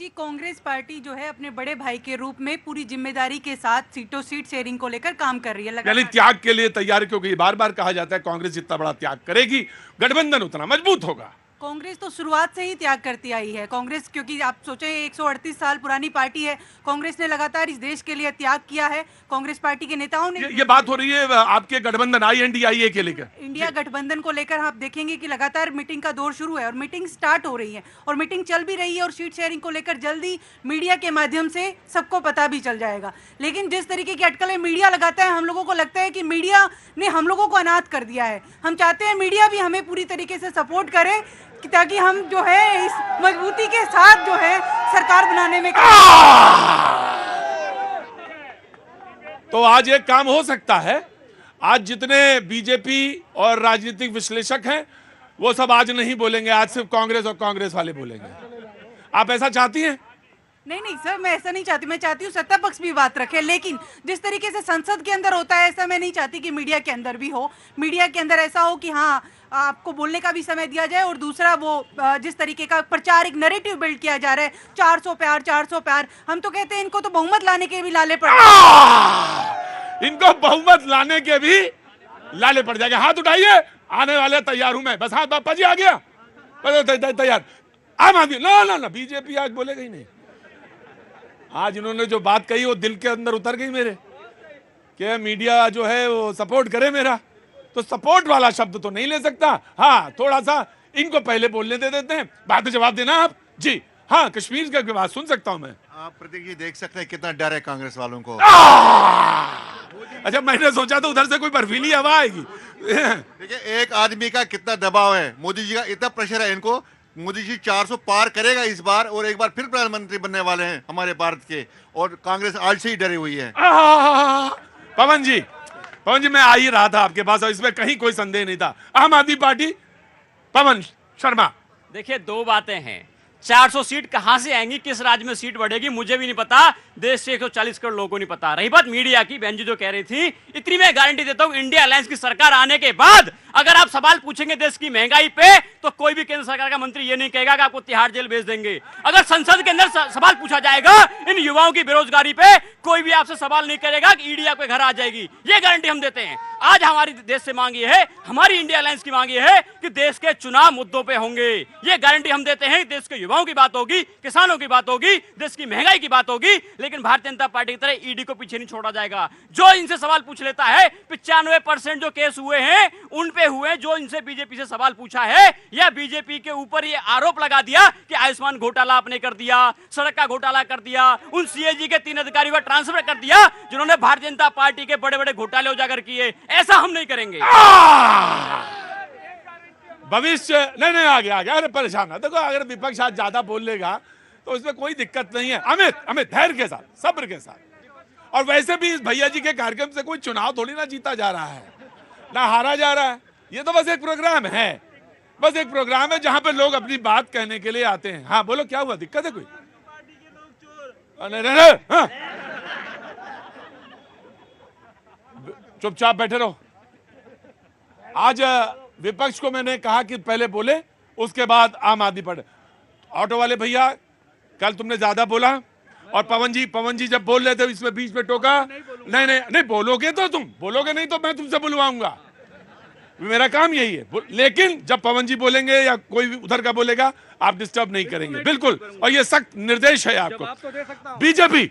जी, Congress party जो है अपने बड़े भाई के रूप में पूरी जिम्मेदारी के साथ सीट शेयरिंग को लेकर काम कर रही है यानी लगातार। त्याग के लिए तैयार, क्योंकि बार बार कहा जाता है कांग्रेस जितना बड़ा त्याग करेगी गठबंधन उतना मजबूत होगा। कांग्रेस तो शुरुआत से ही त्याग करती आई है। कांग्रेस, क्योंकि आप सोचें 138 साल पुरानी पार्टी है। कांग्रेस ने लगातार इस देश के लिए त्याग किया है। कांग्रेस पार्टी के नेताओं ने ये बात हो रही है आपके गठबंधन INDIA के लेकर। इंडिया गठबंधन को लेकर आप देखेंगे कि लगातार मीटिंग का दौर शुरू है और मीटिंग स्टार्ट हो रही है और मीटिंग चल भी रही है और सीट शेयरिंग को लेकर जल्दी मीडिया के माध्यम से सबको पता भी चल जाएगा। लेकिन जिस तरीके की अटकलें मीडिया लगाता है, हम लोगों को लगता है कि मीडिया ने हम लोगों को अनाथ कर दिया है। हम चाहते हैं मीडिया भी हमें पूरी तरीके से सपोर्ट करे ताकि हम जो है इस मजबूती के साथ जो है सरकार बनाने में तो आज एक काम हो सकता है, आज जितने बीजेपी और राजनीतिक विश्लेषक हैं वो सब आज नहीं बोलेंगे, आज सिर्फ कांग्रेस और कांग्रेस वाले बोलेंगे। आप ऐसा चाहती हैं? नहीं सर, मैं ऐसा नहीं चाहती। मैं चाहती हूँ सत्ता पक्ष भी बात रखे, लेकिन जिस तरीके से संसद के अंदर होता है ऐसा मैं नहीं चाहती कि मीडिया के अंदर भी हो। मीडिया के अंदर ऐसा हो कि हाँ, आपको बोलने का भी समय दिया जाए और दूसरा वो जिस तरीके का प्रचार, एक नैरेटिव बिल्ड किया जा रहा है 400 प्यार 400 प्यार, हम तो कहते हैं इनको तो बहुमत लाने के भी लाले पड़ इनको बहुमत लाने के भी लाले पड़ जाएंगे। हाथ उठाइए, आने वाले तैयार हूं मैं। बस हाथ, बापा जी आ गया, तैयार। आम आदमी ना बीजेपी आज बोलेगा ही नहीं। आज इन्होंने जो बात कही वो दिल के अंदर उतर गई मेरे, कि मीडिया जो है वो सपोर्ट करे मेरा। तो सपोर्ट वाला शब्द तो नहीं ले सकता। हाँ, थोड़ा सा इनको पहले बोलने दे देते हैं, बाद में जवाब देना आप जी। हाँ, कश्मीर की बात सुन सकता हूं मैं। आप प्रतीक जी देख सकते हैं कितना डर है कांग्रेस वालों को। अच्छा, मैंने सोचा तो उधर से कोई बर्फीली हवा आएगी। देखिए एक आदमी का कितना दबाव है, मोदी जी का इतना प्रेशर है इनको। मोदी जी 400 पार करेगा इस बार और एक बार फिर प्रधानमंत्री बनने वाले हैं हमारे भारत के, और कांग्रेस आज से ही डरी हुई है। पवन जी, मैं आ ही रहा था आपके पास और इसमें कहीं कोई संदेह नहीं था। आम आदमी पार्टी, पवन शर्मा। देखिए, दो बातें हैं। 400 सीट कहां से आएंगी, किस राज्य में सीट बढ़ेगी, मुझे भी नहीं पता, देश से 140 करोड़ लोगों को नहीं पता। रही बात मीडिया की, बहन जी जो कह रही थी, इतनी मैं गारंटी देता हूं, इंडिया अलायंस की सरकार आने के बाद अगर आप सवाल पूछेंगे देश की महंगाई पे, तो कोई भी केंद्र सरकार का मंत्री ये नहीं कहेगा कि आपको तिहाड़ जेल भेज देंगे। अगर संसद के अंदर सवाल पूछा जाएगा इन युवाओं की बेरोजगारी पे, कोई भी आपसे सवाल नहीं करेगा कि ईडी आपके घर आ जाएगी। ये गारंटी हम देते हैं। आज हमारी देश से मांग ये है, हमारी इंडिया अलायंस की मांग ये है कि देश के चुनाव मुद्दों पे होंगे। ये गारंटी हम देते हैं। देश के युवाओं की बात होगी, किसानों की बात होगी, देश की महंगाई की बात होगी, लेकिन भारतीय जनता पार्टी की तरह ईडी को पीछे नहीं छोड़ा जाएगा। जो इनसे सवाल पूछ लेता है, 95% जो केस हुए हैं उन पे हुए, जो इनसे बीजेपी से सवाल पूछा है या बीजेपी के ऊपर ये आरोप लगा दिया कि आयुष्मान घोटाला आपने कर दिया, सड़क का घोटाला कर दिया, उन सीएजी के 3 अधिकारियों का ट्रांसफर कर दिया जिन्होंने भारतीय जनता पार्टी के बड़े बड़े घोटाले उजागर किए। ऐसा हम नहीं करेंगे। भविष्य नहीं आ गया। अरे परेशान है, देखो अगर विपक्ष आज ज्यादा बोल लेगा तो इसमें कोई दिक्कत नहीं है। अमित धैर्य के साथ, सब्र के साथ। और वैसे भी इस भैया जी के कार्यक्रम से कोई चुनाव थोड़ी ना जीता जा रहा है, ना हारा जा रहा है। ये तो बस एक प्रोग्राम है, बस एक प्रोग्राम है जहां पे लोग अपनी बात कहने के लिए आते हैं। हाँ बोलो, क्या हुआ, दिक्कत है कोई? हाँ। चुपचाप बैठे रहो। आज विपक्ष को मैंने कहा कि पहले बोले, उसके बाद आम आदमी पार्टी। ऑटो वाले भैया, कल तुमने ज्यादा बोला, और पवन जी जब बोल रहे थे इसमें बीच में टोका। नहीं बोलोगे तो तुम बोलोगे, नहीं तो मैं तुमसे बुलवाऊंगा। मेरा काम यही है। लेकिन जब पवन जी बोलेंगे या कोई भी उधर का बोलेगा, आप डिस्टर्ब नहीं करेंगे, बिल्कुल। और ये सख्त निर्देश है आपको। बीजेपी,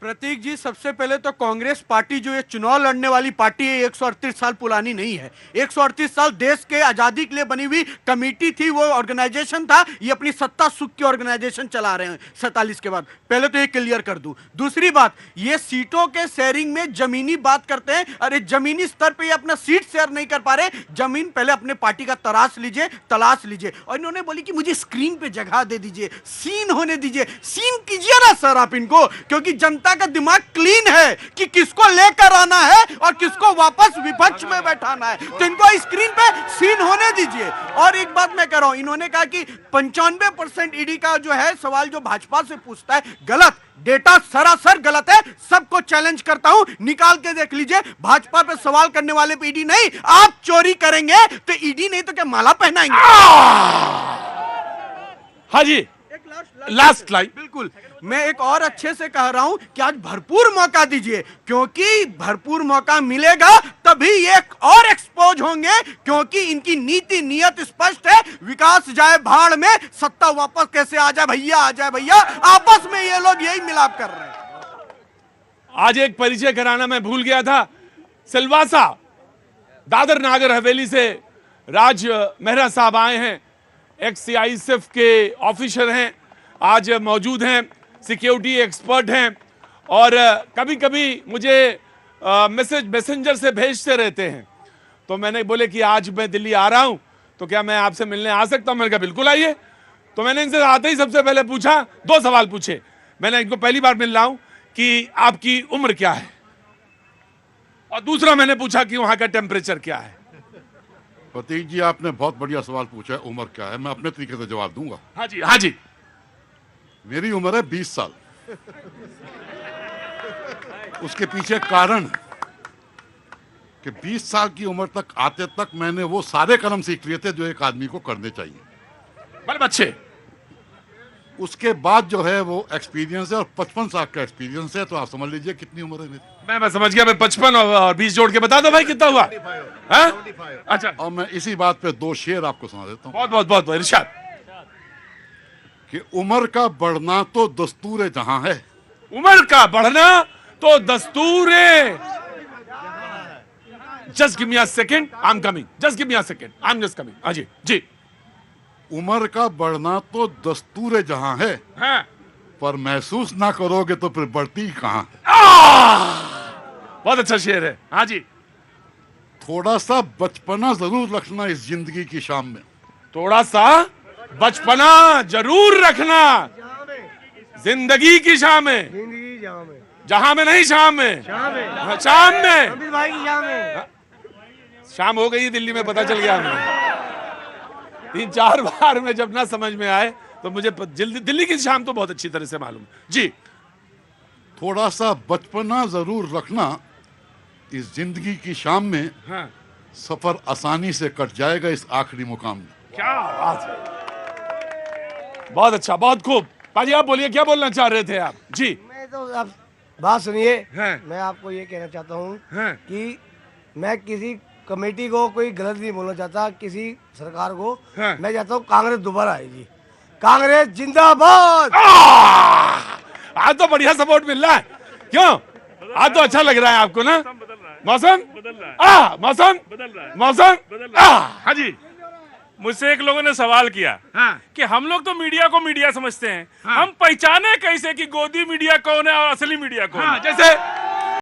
प्रतीक जी, सबसे पहले तो कांग्रेस पार्टी जो ये चुनाव लड़ने वाली पार्टी है 138 साल पुरानी नहीं है। 138 साल देश के आजादी के लिए बनी हुई कमेटी थी, वो ऑर्गेनाइजेशन था। ये अपनी सत्ता सुख की ऑर्गेनाइजेशन चला रहे हैं 47 के बाद। पहले तो ये क्लियर कर दूं। दूसरी बात, ये सीटों के शेयरिंग में जमीनी बात करते हैं। अरे जमीनी स्तर पे ये अपना सीट शेयर नहीं कर पा रहे। जमीन पहले अपने पार्टी का तलाश लीजिए। और इन्होंने बोली कि मुझे स्क्रीन पे जगह दे दीजिए, सीन होने दीजिए। सीन कीजिए ना सर आप इनको, क्योंकि जनता का दिमाग क्लीन है कि किसको लेकर आना है और किसको वापस विपक्ष में बैठाना है। तो इनको स्क्रीन पे सीन होने दीजिए। और एक बात मैं कह रहा हूं, इन्होंने कहा कि 95% ईडी का जो है सवाल जो भाजपा से पूछता है, गलत। डेटा सरासर गलत है। सबको चैलेंज करता हूं, निकाल के देख लीजिए। भाजपा पे सवाल करने वाले पे ईडी नहीं। आप चोरी करेंगे तो ईडी नहीं तो क्या माला पहनाएंगे? हाँ जी, लास्ट लाइन। बिल्कुल, मैं एक और अच्छे से कह रहा हूं कि आज भरपूर मौका दीजिए, क्योंकि भरपूर मौका मिलेगा तभी ये और एक्सपोज होंगे, क्योंकि इनकी नीति नियत स्पष्ट है, विकास जाए भाड़ में, सत्ता वापस कैसे आ जाए भैया, आ जाए भैया, आपस में ये लोग यही मिलाप कर रहे हैं। आज एक परिचय कराना मैं भूल गया था। सिलवासा दादर नागर हवेली से राज मेहरा साहब आए हैं, एक्स CISF के ऑफिसर हैं, आज मौजूद हैं, सिक्योरिटी एक्सपर्ट हैं और कभी कभी मुझे मैसेंजर से भेजते रहते हैं। तो मैंने बोले कि आज मैं दिल्ली आ रहा हूं, तो क्या मैं आपसे मिलने आ सकता हूं? मैंने कहा बिल्कुल आइए। तो मैंने इनसे आते ही सबसे पहले पूछा, 2 सवाल पूछे। मैंने इनको पहली बार मिल रहा हूं कि आपकी उम्र क्या है, और दूसरा मैंने पूछा कि वहां का टेम्परेचर क्या है। प्रतीक जी, आपने बहुत बढ़िया सवाल पूछा है, उम्र क्या है, मैं अपने तरीके से जवाब दूंगा। हाँ जी, हाँ जी। मेरी उम्र है 20 साल। उसके पीछे कारण कि 20 साल की उम्र तक आते तक मैंने वो सारे कर्म सीख लिए थे जो एक आदमी को करने चाहिए। बड़े अच्छे। उसके बाद जो है वो एक्सपीरियंस है, और 55 साल का एक्सपीरियंस है, तो आप समझ लीजिए कितनी उम्र है मेरी। मैं समझ गया। मैं 55 और 20 जोड़ के बता दो भाई कितना हुआ। हाँ? अच्छा, और मैं इसी बात पे 2 शेर आपको सुना देता हूँ बहुत बहुत बहुत बहुत इरशाद। कि उम्र का बढ़ना तो दस्तूर जहां है। उम्र का बढ़ना तो दस्तूर है। Just give me a second, I am coming. Just give me a second, I am just coming. हाँ जी जी। उम्र का बढ़ना तो दस्तूर जहां है, हाँ। पर महसूस ना करोगे तो फिर बढ़ती कहां। बहुत अच्छा शेर है। हाँ जी। थोड़ा सा बचपना जरूर रखना इस जिंदगी की शाम में। थोड़ा सा बचपना जरूर रखना जिंदगी की शाम में। जहां में नहीं, शाम में। हाँ, शाम में। शाम हो गई दिल्ली में, पता चल गया हमें। 3-4 बार में जब ना समझ में आए तो मुझे दिल्ली की शाम तो बहुत अच्छी तरह से मालूम जी। थोड़ा सा बचपना जरूर रखना इस जिंदगी की शाम में। हाँ। सफर आसानी से कट जाएगा इस आखिरी मुकाम में। क्या बात है, बहुत अच्छा, बहुत खूब। पाजी आप बोलिए, क्या बोलना चाह रहे थे आप? जी। मैं तो आप बात सुनिए। हाँ। मैं आपको ये कहना चाहता हूँ हाँ। कि मैं किसी कमेटी को कोई गलत नहीं बोलना चाहता, किसी सरकार को। हाँ। मैं चाहता हूँ कांग्रेस दोबारा आएगी। कांग्रेस जिंदाबाद। आज तो बढ़िया सपोर्ट मिल रहा है। क्यों? आज तो अच्छा लग रहा है आपको ना? मौसम मौसम। हाँ जी। मुझसे एक लोगों ने सवाल किया हाँ। कि हम लोग तो मीडिया को मीडिया समझते हैं, हम पहचाने कैसे कि गोदी मीडिया कौन है और असली मीडिया कौन हाँ, है? जैसे